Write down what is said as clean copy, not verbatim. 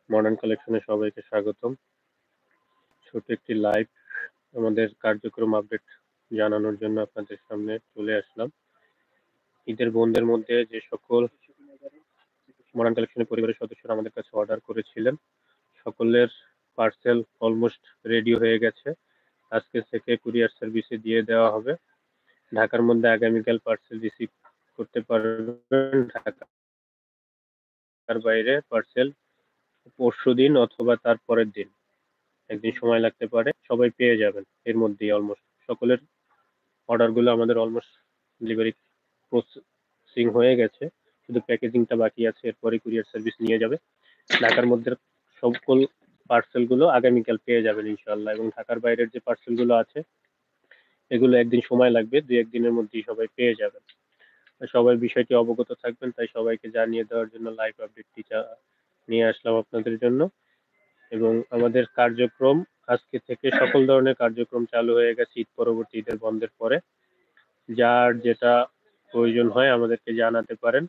Modern কালেকশনে সবাইকে স্বাগতম। ছোট একটি লাইভ আমাদের কার্যক্রম আপডেট জানানোর জন্য আপনাদের সামনে চলে আসলাম। ঈদের বন্ধের মধ্যে যে সকল মডার্ন কালেকশনের পরিবারের সদস্যরা আমাদের কাছে অর্ডার করেছিলেন, সকলের পার্সেল অলমোস্ট রেডি হয়ে গেছে। আজকে থেকে কুরিয়ার সার্ভিসে দিয়ে দেওয়া হবে। ঢাকার মধ্যে আগামীকাল পার্সেল রিসিভ করতে পারবেন, ঢাকার বাইরে পার্সেল পরশুদিন অথবা তার পরের দিন। একদিন সময় লাগতে পারে, সবাই পেয়ে যাবেন এর মধ্যেই। অলমোস্ট সকলের অর্ডারগুলো আমাদের অলমোস্ট ডেলিভারি প্রসেসিং হয়ে গেছে, শুধু প্যাকেজিংটা বাকি আছে, এরপরে কুরিয়ার সার্ভিস নিয়ে যাবে। ঢাকার মধ্যে সকল পার্সেলগুলো আগামীকাল পেয়ে যাবেন ইনশাল্লাহ, এবং ঢাকার বাইরের যে পার্সেলগুলো আছে এগুলো একদিন সময় লাগবে, দুই একদিনের মধ্যেই সবাই পেয়ে যাবেন। সবাই বিষয়টি অবগত থাকবেন, তাই সবাইকে জানিয়ে দেওয়ার জন্য লাইভ আপডেটটি নিয়ে আসলাম আপনাদের জন্য। এবং আমাদের কার্যক্রম আজকে থেকে সকল ধরনের কার্যক্রম চালু হয়ে গেছে ঈদ পরবর্তী, ঈদের বন্ধের পরে। যার যেটা প্রয়োজন হয় আমাদেরকে জানাতে পারেন,